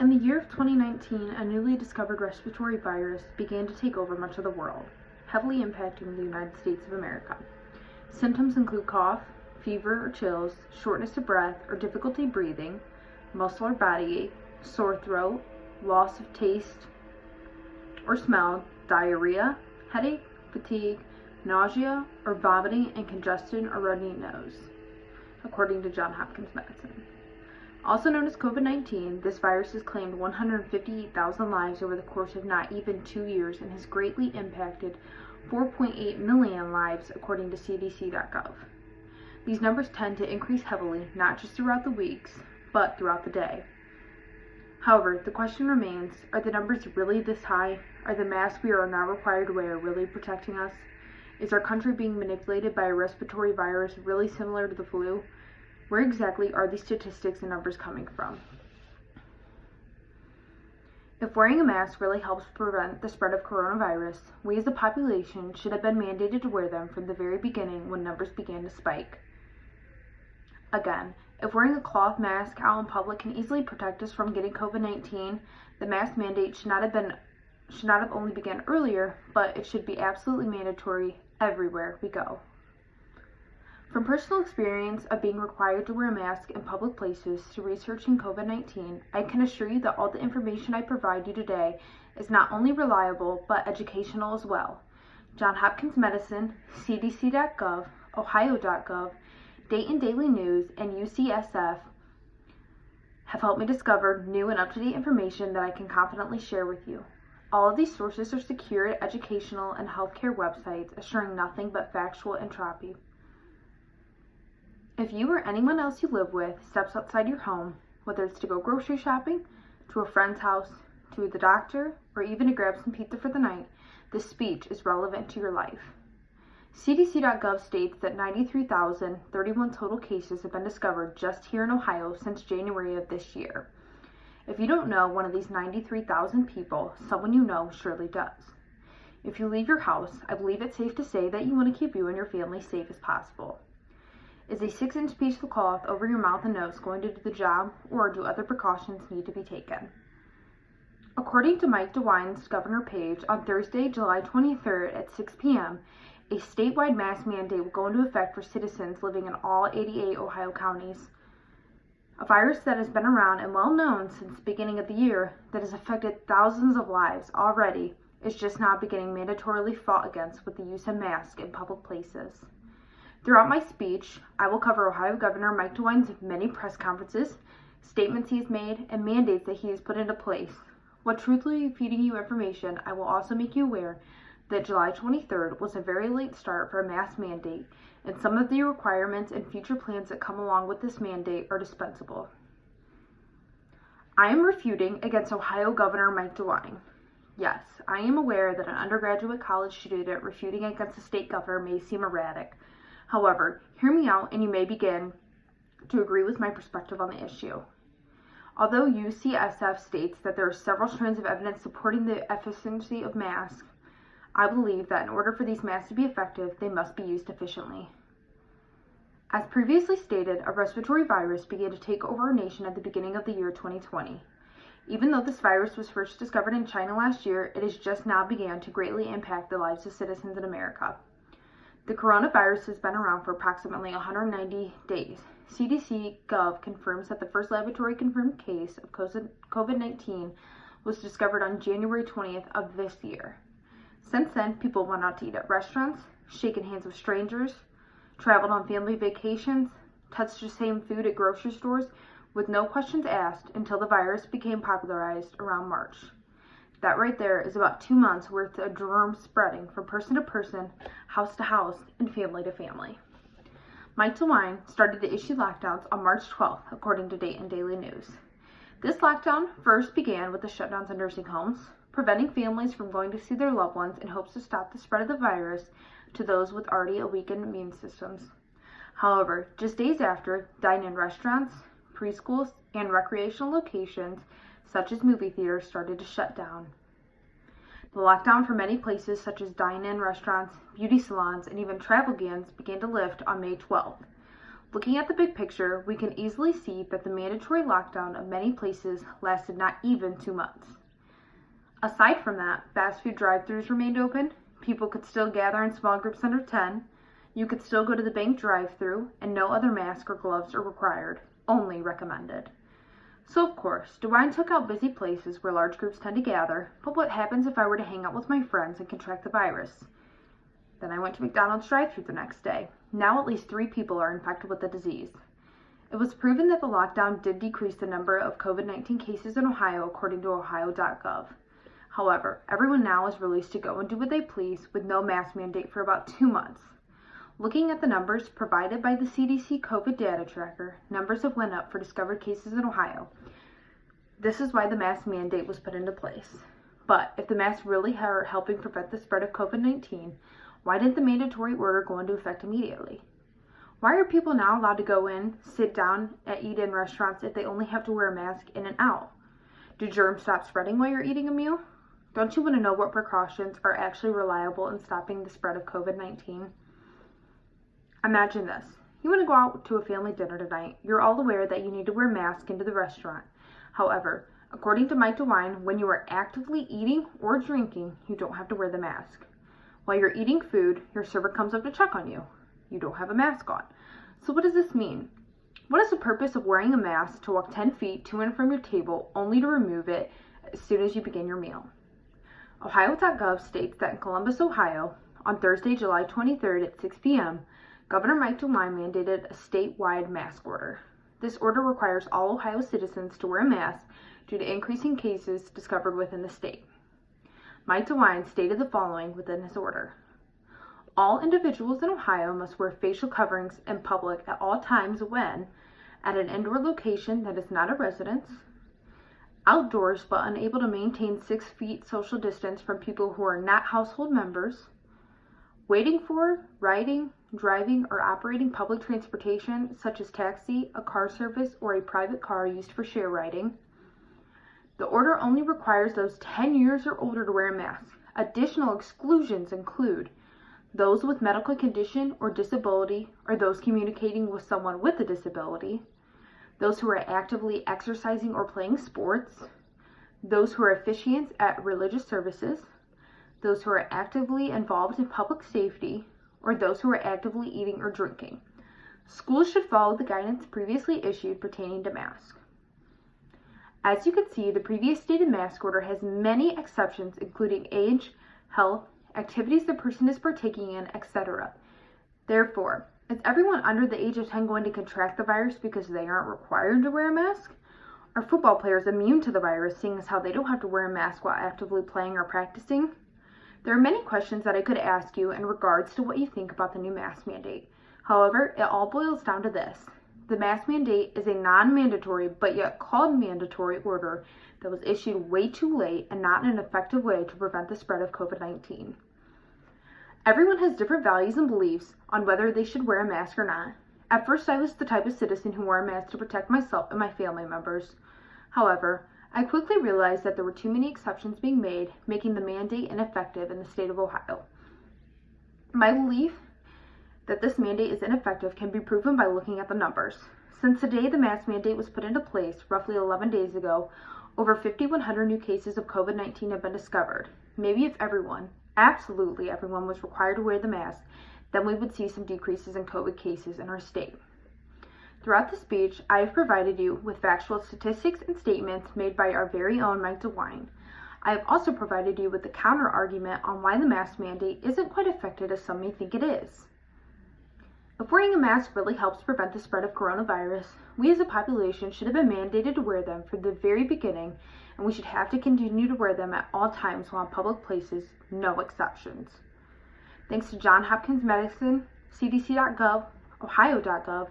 In the year of 2019, a newly discovered respiratory virus began to take over much of the world, heavily impacting the United States of America. Symptoms include cough, fever or chills, shortness of breath or difficulty breathing, muscle or body ache, sore throat, loss of taste or smell, diarrhea, headache, fatigue, nausea or vomiting, and congestion or runny nose, according to Johns Hopkins Medicine. Also known as COVID-19, this virus has claimed 158,000 lives over the course of not even 2 years and has greatly impacted 4.8 million lives, according to CDC.gov. These numbers tend to increase heavily, not just throughout the weeks, but throughout the day. However, the question remains, are the numbers really this high? Are the masks we are now required to wear really protecting us? Is our country being manipulated by a respiratory virus really similar to the flu? Where exactly are these statistics and numbers coming from? If wearing a mask really helps prevent the spread of coronavirus, we as a population should have been mandated to wear them from the very beginning when numbers began to spike. Again, if wearing a cloth mask out in public can easily protect us from getting COVID-19, the mask mandate should not have only begun earlier, but it should be absolutely mandatory everywhere we go. From personal experience of being required to wear a mask in public places to researching COVID-19, I can assure you that all the information I provide you today is not only reliable, but educational as well. Johns Hopkins Medicine, CDC.gov, Ohio.gov, Dayton Daily News, and UCSF have helped me discover new and up-to-date information that I can confidently share with you. All of these sources are secured educational and healthcare websites, assuring nothing but factual entropy. If you or anyone else you live with steps outside your home, whether it's to go grocery shopping, to a friend's house, to the doctor, or even to grab some pizza for the night, this speech is relevant to your life. CDC.gov states that 93,031 total cases have been discovered just here in Ohio since January of this year. If you don't know one of these 93,000 people, someone you know surely does. If you leave your house, I believe it's safe to say that you want to keep you and your family safe as possible. Is a 6-inch piece of cloth over your mouth and nose going to do the job, or do other precautions need to be taken? According to Mike DeWine's governor page, on Thursday, July 23rd at 6 p.m., a statewide mask mandate will go into effect for citizens living in all 88 Ohio counties. A virus that has been around and well known since the beginning of the year, that has affected thousands of lives already, is just now beginning mandatorily fought against with the use of masks in public places. Throughout my speech, I will cover Ohio Governor Mike DeWine's many press conferences, statements he has made, and mandates that he has put into place. While truthfully feeding you information, I will also make you aware that July 23rd was a very late start for a mask mandate, and some of the requirements and future plans that come along with this mandate are dispensable. I am refuting against Ohio Governor Mike DeWine. Yes, I am aware that an undergraduate college student refuting against a state governor may seem erratic. However, hear me out and you may begin to agree with my perspective on the issue. Although UCSF states that there are several strands of evidence supporting the efficacy of masks, I believe that in order for these masks to be effective, they must be used efficiently. As previously stated, a respiratory virus began to take over our nation at the beginning of the year 2020. Even though this virus was first discovered in China last year, it has just now began to greatly impact the lives of citizens in America. The coronavirus has been around for approximately 190 days. CDC.gov confirms that the first laboratory confirmed case of COVID-19 was discovered on January 20th of this year. Since then, people went out to eat at restaurants, shaken hands with strangers, traveled on family vacations, touched the same food at grocery stores with no questions asked until the virus became popularized around March. That right there is about 2 months worth of germ spreading from person to person, house to house, and family to family. Mike DeWine started to issue lockdowns on March 12th, according to Dayton Daily News. This lockdown first began with the shutdowns in nursing homes, preventing families from going to see their loved ones in hopes to stop the spread of the virus to those with already a weakened immune systems. However, just days after, dine-in restaurants, preschools, and recreational locations such as movie theaters started to shut down. The lockdown for many places such as dine-in restaurants, beauty salons, and even travel bans began to lift on May 12th. Looking at the big picture, we can easily see that the mandatory lockdown of many places lasted not even 2 months. Aside from that, fast food drive-thrus remained open, people could still gather in small groups under 10, you could still go to the bank drive-thru, and no other mask or gloves are required, only recommended. So of course, DeWine took out busy places where large groups tend to gather, but what happens if I were to hang out with my friends and contract the virus? Then I went to McDonald's drive-thru the next day. Now at least 3 people are infected with the disease. It was proven that the lockdown did decrease the number of COVID-19 cases in Ohio according to ohio.gov. However, everyone now is released to go and do what they please with no mask mandate for about 2 months. Looking at the numbers provided by the CDC COVID data tracker, numbers have went up for discovered cases in Ohio. This is why the mask mandate was put into place. But if the masks really are helping prevent the spread of COVID-19, why didn't the mandatory order go into effect immediately? Why are people now allowed to go in, sit down, and eat in restaurants if they only have to wear a mask in and out? Do germs stop spreading while you're eating a meal? Don't you want to know what precautions are actually reliable in stopping the spread of COVID-19? Imagine this. You want to go out to a family dinner tonight. You're all aware that you need to wear a mask into the restaurant. However, according to Mike DeWine, when you are actively eating or drinking, you don't have to wear the mask. While you're eating food, your server comes up to check on you. You don't have a mask on. So what does this mean? What is the purpose of wearing a mask to walk 10 feet to and from your table only to remove it as soon as you begin your meal? Ohio.gov states that in Columbus, Ohio, on Thursday, July 23rd at 6 p.m., Governor Mike DeWine mandated a statewide mask order. This order requires all Ohio citizens to wear a mask due to increasing cases discovered within the state. Mike DeWine stated the following within his order. All individuals in Ohio must wear facial coverings in public at all times when, at an indoor location that is not a residence, outdoors but unable to maintain 6 feet social distance from people who are not household members, waiting for, riding, driving, or operating public transportation such as taxi, a car service, or a private car used for share riding. The order only requires those 10 years or older to wear a mask. Additional exclusions include those with medical condition or disability, or those communicating with someone with a disability, those who are actively exercising or playing sports, those who are officiants at religious services, those who are actively involved in public safety, or those who are actively eating or drinking. Schools should follow the guidance previously issued pertaining to masks. As you can see, the previous stated mask order has many exceptions, including age, health, activities the person is partaking in, etc. Therefore, is everyone under the age of 10 going to contract the virus because they aren't required to wear a mask? Are football players immune to the virus, seeing as how they don't have to wear a mask while actively playing or practicing? There are many questions that I could ask you in regards to what you think about the new mask mandate. However, it all boils down to this. The mask mandate is a non-mandatory but yet called mandatory order that was issued way too late and not in an effective way to prevent the spread of COVID-19. Everyone has different values and beliefs on whether they should wear a mask or not. At first, I was the type of citizen who wore a mask to protect myself and my family members. However, I quickly realized that there were too many exceptions being made, making the mandate ineffective in the state of Ohio. My belief that this mandate is ineffective can be proven by looking at the numbers. Since the day the mask mandate was put into place, roughly 11 days ago, over 5,100 new cases of COVID-19 have been discovered. Maybe if everyone, absolutely everyone, was required to wear the mask, then we would see some decreases in COVID cases in our state. Throughout the speech, I have provided you with factual statistics and statements made by our very own Mike DeWine. I have also provided you with the counter-argument on why the mask mandate isn't quite effective as some may think it is. If wearing a mask really helps prevent the spread of coronavirus, we as a population should have been mandated to wear them from the very beginning, and we should have to continue to wear them at all times while in public places, no exceptions. Thanks to Johns Hopkins Medicine, CDC.gov, Ohio.gov,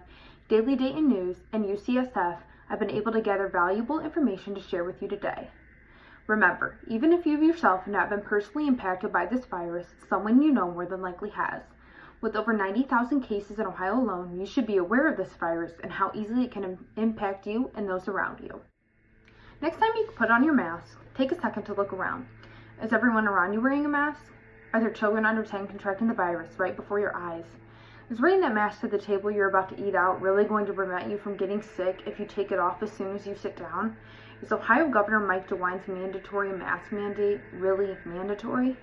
Daily Dayton News, and UCSF, I've been able to gather valuable information to share with you today. Remember, even if you yourself have not been personally impacted by this virus, someone you know more than likely has. With over 90,000 cases in Ohio alone, you should be aware of this virus and how easily it can impact you and those around you. Next time you put on your mask, take a second to look around. Is everyone around you wearing a mask? Are there children under 10 contracting the virus right before your eyes? Is wearing that mask at the table you're about to eat out really going to prevent you from getting sick if you take it off as soon as you sit down? Is Ohio Governor Mike DeWine's mandatory mask mandate really mandatory?